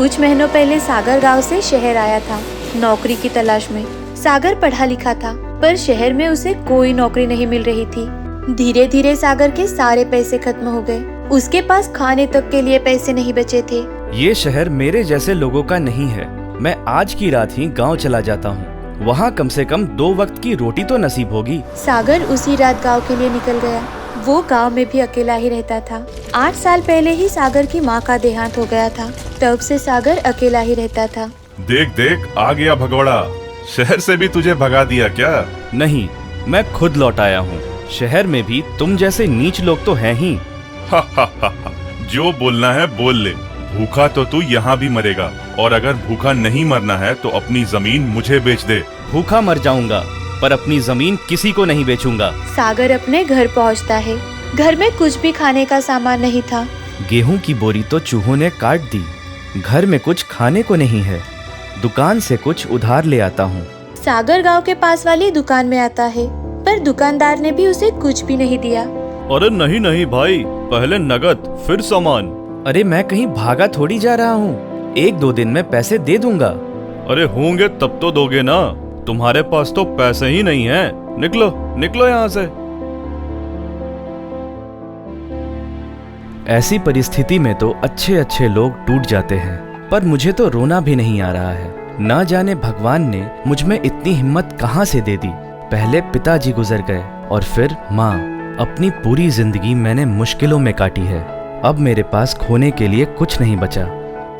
कुछ महीनों पहले सागर गांव से शहर आया था नौकरी की तलाश में। सागर पढ़ा लिखा था पर शहर में उसे कोई नौकरी नहीं मिल रही थी। धीरे धीरे सागर के सारे पैसे खत्म हो गए। उसके पास खाने तक के लिए पैसे नहीं बचे थे। ये शहर मेरे जैसे लोगों का नहीं है। मैं आज की रात ही गांव चला जाता हूँ। वहाँ कम से कम 2 वक्त की रोटी तो नसीब होगी। सागर उसी रात गांव के लिए निकल गया। वो गांव में भी अकेला ही रहता था। 8 साल पहले ही सागर की माँ का देहांत हो गया था। तब से सागर अकेला ही रहता था। देख देख आ गया भगोड़ा। शहर से भी तुझे भगा दिया क्या? नहीं, मैं खुद लौट आया हूँ। शहर में भी तुम जैसे नीच लोग तो हैं ही। जो बोलना है बोल ले। भूखा तो तू यहाँ भी मरेगा, और अगर भूखा नहीं मरना है तो अपनी जमीन मुझे बेच दे। भूखा मर जाऊंगा पर अपनी जमीन किसी को नहीं बेचूंगा। सागर अपने घर पहुंचता है। घर में कुछ भी खाने का सामान नहीं था। गेहूं की बोरी तो चूहों ने काट दी। घर में कुछ खाने को नहीं है। दुकान से कुछ उधार ले आता हूँ। सागर गांव के पास वाली दुकान में आता है पर दुकानदार ने भी उसे कुछ भी नहीं दिया। अरे नहीं नहीं भाई, पहले नगद फिर सामान। अरे मैं कहीं भागा थोड़ी जा रहा हूँ। 1-2 दिन में पैसे दे दूंगा। अरे होंगे तब तो दोगे ना। तुम्हारे पास तो पैसे ही नहीं हैं। निकलो निकलो यहाँ से। ऐसी परिस्थिति में तो अच्छे अच्छे लोग टूट जाते हैं, पर मुझे तो रोना भी नहीं आ रहा है। ना जाने भगवान ने मुझ में इतनी हिम्मत कहाँ से दे दी। पहले पिताजी गुजर गए और फिर माँ। अपनी पूरी जिंदगी मैंने मुश्किलों में काटी है। अब मेरे पास खोने के लिए कुछ नहीं बचा।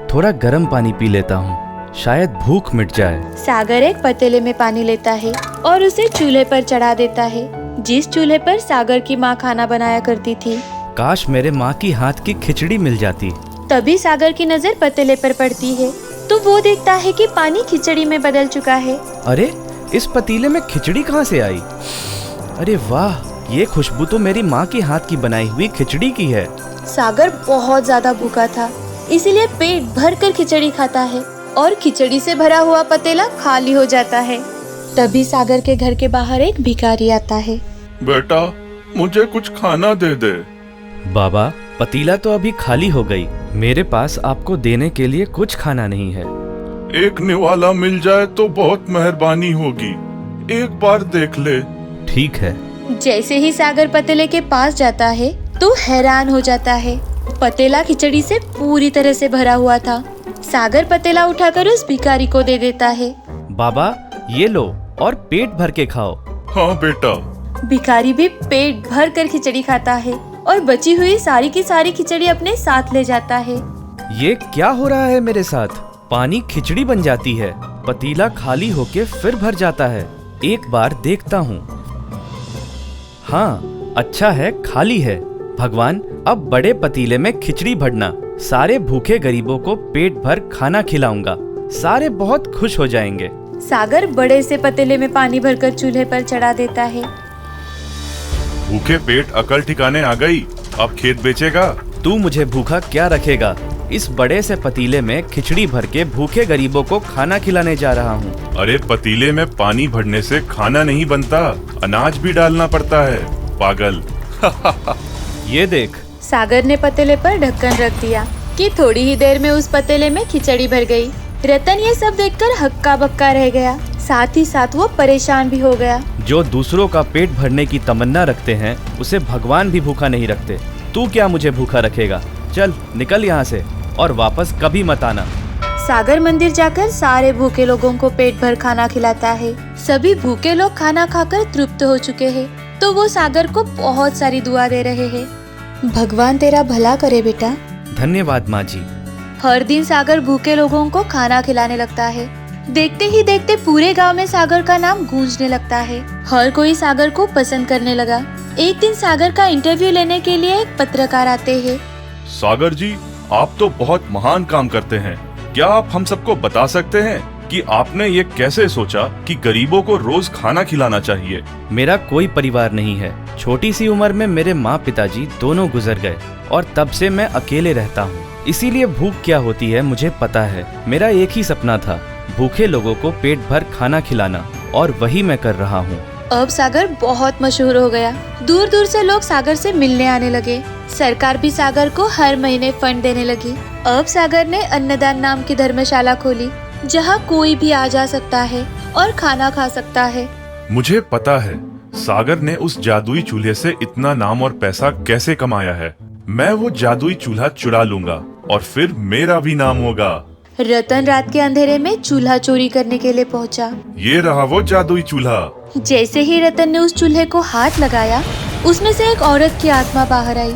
थोड़ा गर्म पानी पी लेता हूँ, शायद भूख मिट जाए। सागर एक पतीले में पानी लेता है और उसे चूल्हे पर चढ़ा देता है, जिस चूल्हे पर सागर की माँ खाना बनाया करती थी। काश मेरे माँ की हाथ की खिचड़ी मिल जाती। तभी सागर की नजर पतीले पर पड़ती है तो वो देखता है कि पानी खिचड़ी में बदल चुका है। अरे इस पतीले में खिचड़ी कहाँ से आई? अरे वाह, ये खुशबू तो मेरी माँ की हाथ की बनाई हुई खिचड़ी की है। सागर बहुत ज्यादा भूखा था, इसीलिए पेट भर कर खिचड़ी खाता है और खिचड़ी से भरा हुआ पतीला खाली हो जाता है। तभी सागर के घर के बाहर एक भिखारी आता है। बेटा मुझे कुछ खाना दे दे। बाबा, पतीला तो अभी खाली हो गई। मेरे पास आपको देने के लिए कुछ खाना नहीं है। एक निवाला मिल जाए तो बहुत मेहरबानी होगी। एक बार देख ले। ठीक है। जैसे ही सागर पतीले के पास जाता है तो हैरान हो जाता है। पतीला खिचड़ी से पूरी तरह से भरा हुआ था। सागर पतीला उठाकर उस भिखारी को दे देता है। बाबा ये लो और पेट भर के खाओ। हाँ बेटा। भिखारी भी पेट भर कर खिचड़ी खाता है और बची हुई सारी की सारी खिचड़ी अपने साथ ले जाता है। ये क्या हो रहा है मेरे साथ? पानी खिचड़ी बन जाती है, पतीला खाली होके फिर भर जाता है। एक बार देखता हूँ। हाँ, अच्छा है खाली है। भगवान, अब बड़े पतीले में खिचड़ी भरना। सारे भूखे गरीबों को पेट भर खाना खिलाऊंगा। सारे बहुत खुश हो जाएंगे। सागर बड़े से पतीले में पानी भरकर चूल्हे पर चढ़ा देता है। भूखे पेट अकल ठिकाने आ गई। अब खेत बेचेगा? तू मुझे भूखा क्या रखेगा? इस बड़े से पतीले में खिचड़ी भर के भूखे गरीबों को खाना खिलाने जा रहा हूँ। अरे पतीले में पानी भरने से खाना नहीं बनता, अनाज भी डालना पड़ता है, पागल। ये देख। सागर ने पतीले पर ढक्कन रख दिया कि थोड़ी ही देर में उस पतीले में खिचड़ी भर गई। रतन ये सब देखकर हक्का बक्का रह गया, साथ ही साथ वो परेशान भी हो गया। जो दूसरों का पेट भरने की तमन्ना रखते हैं उसे भगवान भी भूखा नहीं रखते। तू क्या मुझे भूखा रखेगा? चल निकल यहाँ से और वापस कभी मत आना। सागर मंदिर जाकर सारे भूखे लोगों को पेट भर खाना खिलाता है। सभी भूखे लोग खाना खाकर तृप्त हो चुके हैं तो वो सागर को बहुत सारी दुआ दे रहे हैं। भगवान तेरा भला करे बेटा। धन्यवाद माँ जी। हर दिन सागर भूखे लोगों को खाना खिलाने लगता है। देखते ही देखते पूरे गांव में सागर का नाम गूंजने लगता है। हर कोई सागर को पसंद करने लगा। एक दिन सागर का इंटरव्यू लेने के लिए एक पत्रकार आते हैं। सागर जी, आप तो बहुत महान काम करते हैं। क्या आप हम सबको बता सकते हैं कि आपने ये कैसे सोचा कि गरीबों को रोज खाना खिलाना चाहिए? मेरा कोई परिवार नहीं है। छोटी सी उम्र में मेरे माँ पिताजी दोनों गुजर गए और तब से मैं अकेले रहता हूँ। इसीलिए भूख क्या होती है मुझे पता है। मेरा एक ही सपना था, भूखे लोगों को पेट भर खाना खिलाना, और वही मैं कर रहा हूँ। अब सागर बहुत मशहूर हो गया। दूर दूर से लोग सागर से मिलने आने लगे। सरकार भी सागर को हर महीने फंड देने लगी। अब सागर ने अन्नदान नाम की धर्मशाला खोली, जहाँ कोई भी आ जा सकता है और खाना खा सकता है। मुझे पता है सागर ने उस जादुई चूल्हे से इतना नाम और पैसा कैसे कमाया है। मैं वो जादुई चूल्हा चुरा लूंगा और फिर मेरा भी नाम होगा। रतन रात के अंधेरे में चूल्हा चोरी करने के लिए पहुंचा। ये रहा वो जादुई चूल्हा। जैसे ही रतन ने उस चूल्हे को हाथ लगाया, उसमें से एक औरत की आत्मा बाहर आई।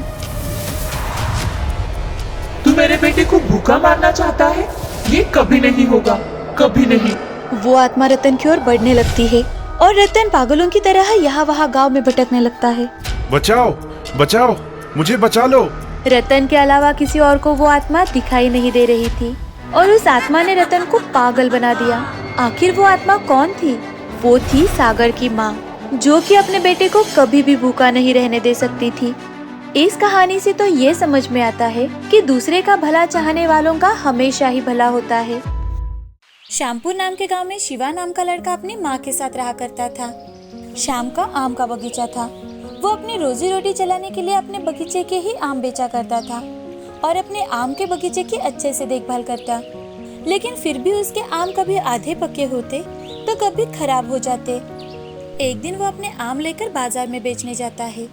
तू मेरे बेटे को भूखा मारना चाहता है? ये कभी नहीं होगा, कभी नहीं। वो आत्मा रतन की ओर बढ़ने लगती है और रतन पागलों की तरह यहाँ वहाँ गांव में भटकने लगता है। बचाओ, बचाओ, मुझे बचा लो। रतन के अलावा किसी और को वो आत्मा दिखाई नहीं दे रही थी और उस आत्मा ने रतन को पागल बना दिया। आखिर वो आत्मा कौन थी? वो थी सागर की माँ, जो कि अपने बेटे को कभी भी भूखा नहीं रहने दे सकती थी। इस कहानी से तो ये समझ में आता है कि दूसरे का भला चाहने वालों का हमेशा ही भला होता है। श्यामपुर नाम के गांव में शिवा नाम का लड़का अपनी माँ के साथ रहा करता था। शाम का आम का बगीचा था। वो अपनी रोजी रोटी चलाने के लिए अपने बगीचे के ही आम बेचा करता था और अपने आम के बगीचे की अच्छे से देखभाल करता। लेकिन फिर भी उसके आम कभी आधे पके होते तो कभी खराब हो जाते। एक दिन वो अपने आम लेकर बाजार में बेचने जाता है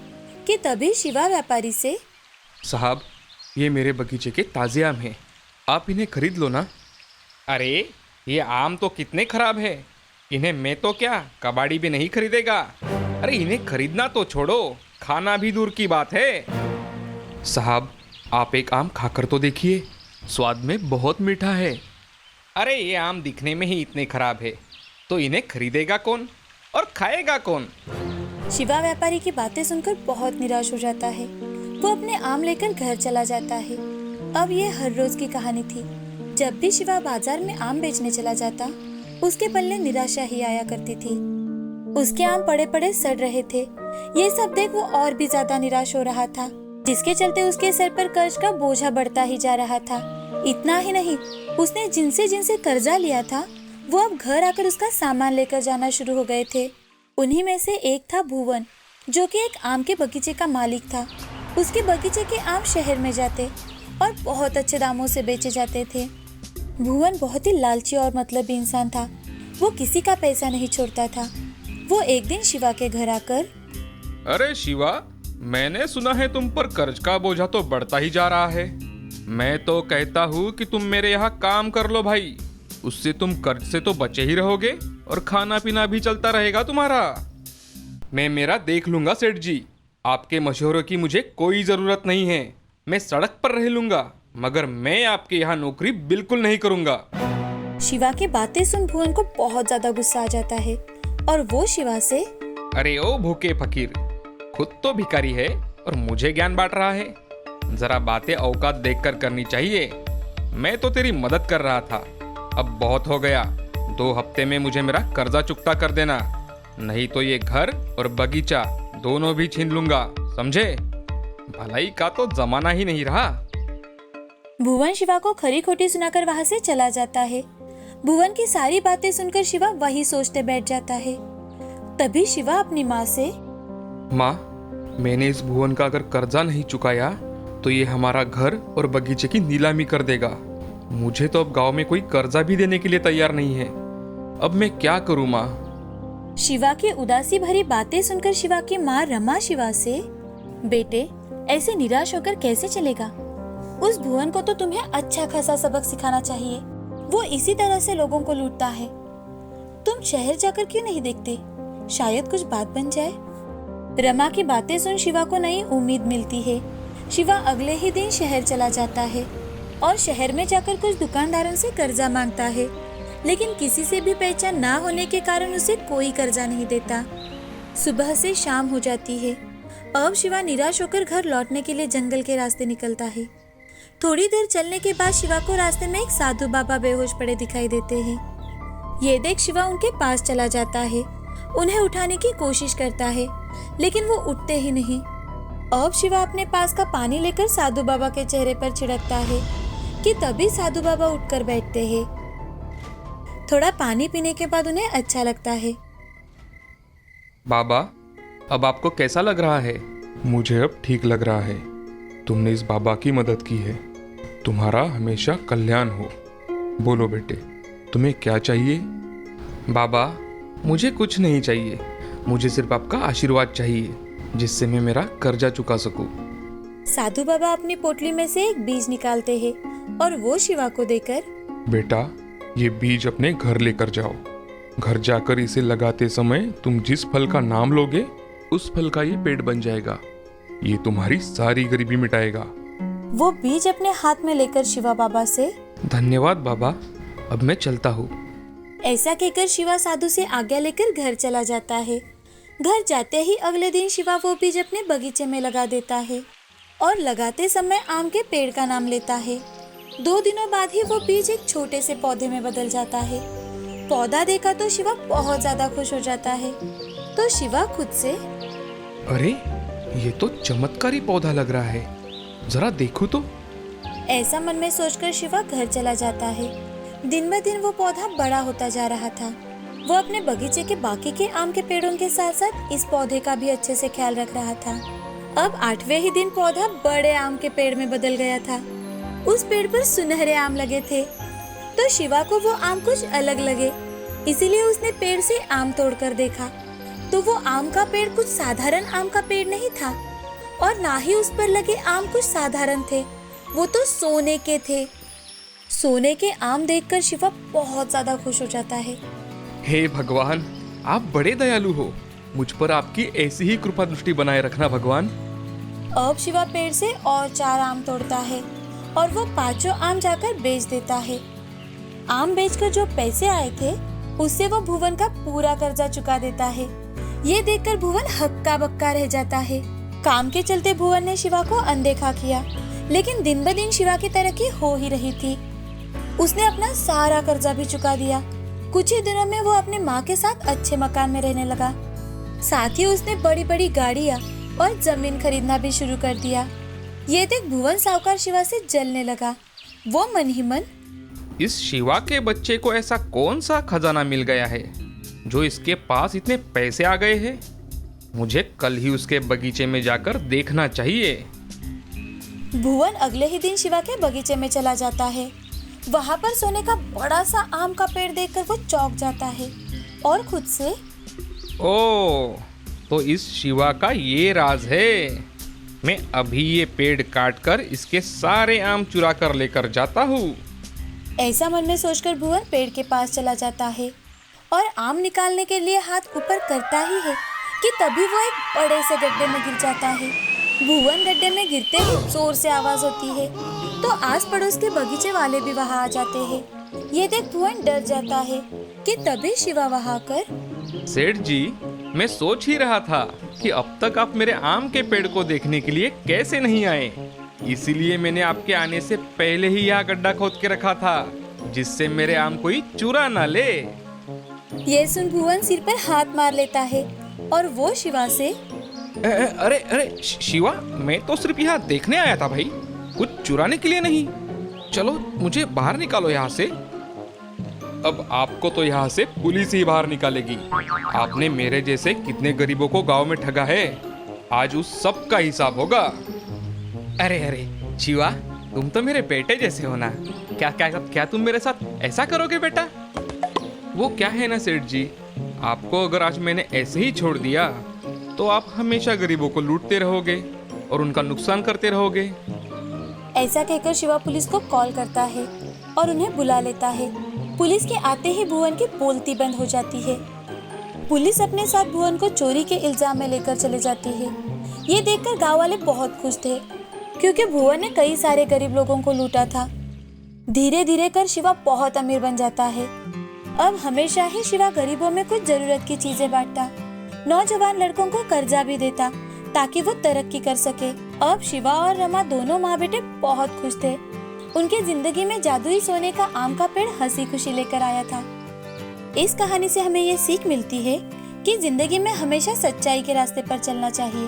कि तभी शिवा व्यापारी से, साहब, ये मेरे बगीचे के ताज़े आम हैं, आप इन्हें खरीद लो ना। अरे ये आम तो कितने खराब है, इन्हें मैं तो क्या कबाड़ी भी नहीं खरीदेगा। अरे इन्हें खरीदना तो छोड़ो, खाना भी दूर की बात है। साहब, आप एक आम खाकर तो देखिए, स्वाद में बहुत मीठा है। अरे ये आम दिखने में ही इतने खराब है तो इन्हें खरीदेगा कौन और खाएगा कौन? शिवा व्यापारी की बातें सुनकर बहुत निराश हो जाता है। वो अपने आम लेकर घर चला जाता है। अब ये हर रोज की कहानी थी। जब भी शिवा बाजार में आम बेचने चला जाता, उसके पल्ले निराशा ही आया करती थी। उसके आम पड़े पड़े सड़ रहे थे। ये सब देख वो और भी ज्यादा निराश हो रहा था, जिसके चलते उसके सर पर कर्ज का बोझा बढ़ता ही जा रहा था। इतना ही नहीं, उसने जिनसे जिनसे कर्जा लिया था वो अब घर आकर उसका सामान लेकर जाना शुरू हो गए थे। उन्हीं में से एक था भुवन, जो कि एक आम के बगीचे का मालिक था। उसके बगीचे के आम शहर में जाते और बहुत अच्छे दामों से बेचे जाते थे। भुवन बहुत ही लालची और मतलबी इंसान था। वो किसी का पैसा नहीं छोड़ता था। वो एक दिन शिवा के घर आकर, अरे शिवा, मैंने सुना है तुम पर कर्ज का बोझा तो बढ़ता ही जा रहा है। मैं तो कहता हूँ कि तुम मेरे यहाँ काम कर लो भाई, उससे तुम कर्ज से तो बचे ही रहोगे और खाना पीना भी चलता रहेगा तुम्हारा। मैं मेरा देख लूंगा सेठ जी, आपके मशवरों की मुझे कोई ज़रूरत नहीं है। मैं सड़क पर रह लूंगा, मगर मैं आपके यहाँ नौकरी बिल्कुल नहीं करूंगा। शिवा की बातें सुन भुवन को बहुत ज्यादा गुस्सा आ जाता है और वो शिवा से, अरे ओ भूखे फकीर, खुद तो भिखारी है और मुझे ज्ञान बांट रहा है। जरा बातें औकात देखकर करनी चाहिए। मैं तो तेरी मदद कर रहा था, अब बहुत हो गया। 2 हफ्ते में मुझे मेरा कर्जा चुकता कर देना, नहीं तो ये घर और बगीचा दोनों भी छीन लूंगा, समझे? भलाई का तो जमाना ही नहीं रहा। भुवन शिवा को खरी खोटी सुनाकर वहाँ से चला जाता है। भुवन की सारी बातें सुनकर शिवा वही सोचते बैठ जाता है। तभी शिवा अपनी माँ से, माँ, मैंने इस भुवन का अगर कर्जा नहीं चुकाया तो ये हमारा घर और बगीचे की नीलामी कर देगा। मुझे तो अब गांव में कोई कर्जा भी देने के लिए तैयार नहीं है। अब मैं क्या करूँ माँ? शिवा की उदासी भरी बातें सुनकर शिवा की माँ रमा शिवा से, बेटे, ऐसे निराश होकर कैसे चलेगा? उस भुवन को तो तुम्हें अच्छा खासा सबक सिखाना चाहिए। वो इसी तरह से लोगों को लूटता है। तुम शहर जाकर क्यों नहीं देखते? शायद कुछ बात बन जाए। रमा की बातें सुन शिवा को नई उम्मीद मिलती है। शिवा अगले ही दिन शहर चला जाता है और शहर में जाकर कुछ दुकानदारों से कर्जा मांगता है, लेकिन किसी से भी पहचान ना होने के कारण उसे कोई कर्जा नहीं देता। सुबह से शाम हो जाती है। अब शिवा निराश होकर घर लौटने के लिए जंगल के रास्ते निकलता है। थोड़ी देर चलने के बाद शिवा को रास्ते में एक साधु बाबा बेहोश पड़े दिखाई देते हैं। ये देख शिवा उनके पास चला जाता है, उन्हें उठाने की कोशिश करता है, लेकिन वो उठते ही नहीं। अब शिवा अपने पास का पानी लेकर साधु बाबा के चेहरे पर छिड़कता है कि तभी साधु बाबा उठकर बैठते हैं। थोड़ा पानी पीने के बाद उन्हें अच्छा लगता है। बाबा, अब आपको कैसा लग रहा है? मुझे अब ठीक लग रहा है। तुमने इस बाबा की मदद की है। तुम्हारा हमेशा कल्याण हो। बोलो बेटे, तुम्हें क्या चाहिए? बाबा, मुझे कुछ नहीं चाहिए। मुझे सिर्फ आपका आशीर्वाद चाहिए, जिससे मैं मेरा कर्जा चुका सकूं। साधु बाबा अपनी पोटली में से एक बीज निकालते हैं और वो शिवा को देकर, बेटा, ये बीज अपने घर लेकर जाओ। घर जाकर इसे लगाते समय तुम जिस फल का नाम लोगे, उस फल का ये पेड़ बन जाएगा। ये तुम्हारी सारी गरीबी मिटाएगा। वो बीज अपने हाथ में लेकर शिवा बाबा से, धन्यवाद बाबा, अब मैं चलता हूँ। ऐसा कहकर शिवा साधु से आज्ञा लेकर घर चला जाता है। घर जाते ही अगले दिन शिवा वो बीज अपने बगीचे में लगा देता है और लगाते समय आम के पेड़ का नाम लेता है। 2 दिनों बाद ही वो बीज एक छोटे से पौधे में बदल जाता है। पौधा देखा तो शिवा बहुत ज्यादा खुश हो जाता है। तो शिवा खुद से, अरे, ये तो चमत्कारी पौधा लग रहा है, जरा देखो तो। ऐसा मन में सोचकर शिवा घर चला जाता है। दिन ब दिन वो पौधा बड़ा होता जा रहा था। वो अपने बगीचे के बाकी के आम के पेड़ों के साथ साथ इस पौधे का भी अच्छे से ख्याल रख रहा था। अब 8वें ही दिन पौधा बड़े आम के पेड़ में बदल गया था। उस पेड़ पर सुनहरे आम लगे थे। तो शिवा को वो आम कुछ अलग लगे, इसीलिए उसने पेड़ से आम तोड़कर देखा तो वो आम का पेड़ कुछ साधारण आम का पेड़ नहीं था और ना ही उस पर लगे आम कुछ साधारण थे, वो तो सोने के थे। सोने के आम देखकर शिवा बहुत ज्यादा खुश हो जाता है। हे भगवान, आप बड़े दयालु हो। मुझ पर आपकी ऐसी ही कृपा दृष्टि बनाए रखना भगवान। अब शिवा पेड़ से और 4 आम तोड़ता है और वो 5 आम जाकर बेच देता है। आम बेचकर जो पैसे आए थे उससे वो भुवन का पूरा कर्जा चुका देता है। ये देखकर भुवन हक्का बक्का रह जाता है। काम के चलते भुवन ने शिवा को अनदेखा किया, लेकिन दिन ब दिन शिवा की तरक्की हो ही रही थी। उसने अपना सारा कर्जा भी चुका दिया। कुछ ही दिनों में वो अपने माँ के साथ अच्छे मकान में रहने लगा। साथ ही उसने बड़ी बड़ी गाड़ियाँ और जमीन खरीदना भी शुरू कर दिया। ये देख भुवन साहूकार शिवा से जलने लगा। वो मन ही मन, इस शिवा के बच्चे को ऐसा कौन सा खजाना मिल गया है जो इसके पास इतने पैसे आ गए हैं? मुझे कल ही उसके बगीचे में जाकर देखना चाहिए। भुवन अगले ही दिन शिवा के बगीचे में चला जाता है। वहाँ पर सोने का बड़ा सा आम का पेड़ देखकर वो चौंक जाता है और खुद से, ओ, तो इस शिवा का ये राज है। मैं अभी ये पेड़ काटकर इसके सारे आम चुरा कर लेकर जाता हूँ। ऐसा मन में सोचकर भुवन पेड़ के पास चला जाता है और आम निकालने के लिए हाथ ऊपर करता ही है कि तभी वो एक बड़े से गड्ढे में गिर जाता है। भुवन गड्ढे में गिरते ही जोर से आवाज होती है तो आस पड़ोस के बगीचे वाले भी वहाँ आ जाते हैं। ये देख भुवन डर जाता है कि तभी शिवा वहाँ आकर, सेठ जी, मैं सोच ही रहा था कि अब तक आप मेरे आम के पेड़ को देखने के लिए कैसे नहीं आए। इसीलिए मैंने आपके आने से पहले ही यहाँ गड्ढा खोद के रखा था, जिससे मेरे आम कोई चुरा ना ले। ये सुन भुवन सिर पर हाथ मार लेता है और वो शिवा से, अरे अरे शिवा, मैं तो सिर्फ यहाँ देखने आया था भाई, कुछ चुराने के लिए नहीं। चलो मुझे बाहर निकालो यहाँ से। अब आपको तो यहाँ से पुलिस ही बाहर निकालेगी। आपने मेरे जैसे कितने गरीबों को गांव में ठगा है, आज उस सब का हिसाब होगा। अरे अरे शिवा, तुम तो मेरे बेटे जैसे हो ना। क्या क्या क्या तुम मेरे साथ ऐसा करोगे बेटा? वो क्या है ना सेठ जी, आपको अगर आज मैंने ऐसे ही छोड़ दिया तो आप हमेशा गरीबों को लूटते रहोगे और उनका नुकसान करते रहोगे। ऐसा कहकर शिवा पुलिस को कॉल करता है और उन्हें बुला लेता है। पुलिस के आते ही भुवन की बोलती बंद हो जाती है। पुलिस अपने साथ भुवन को चोरी के इल्जाम में लेकर चले जाती है। ये देखकर गांव वाले बहुत खुश थे क्योंकि भुवन ने कई सारे गरीब लोगों को लूटा था। धीरे धीरे कर शिवा बहुत अमीर बन जाता है। अब हमेशा ही शिवा गरीबों में कुछ जरूरत की चीजें बांटता, नौजवान लड़कों को कर्जा भी देता ताकि वो तरक्की कर सके। अब शिवा और रमा दोनों माँ बेटे बहुत खुश थे। उनकी जिंदगी में जादुई सोने का आम का पेड़ हंसी खुशी लेकर आया था। इस कहानी से हमें ये सीख मिलती है कि जिंदगी में हमेशा सच्चाई के रास्ते पर चलना चाहिए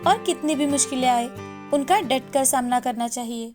और कितनी भी मुश्किलें आए उनका डट कर सामना करना चाहिए।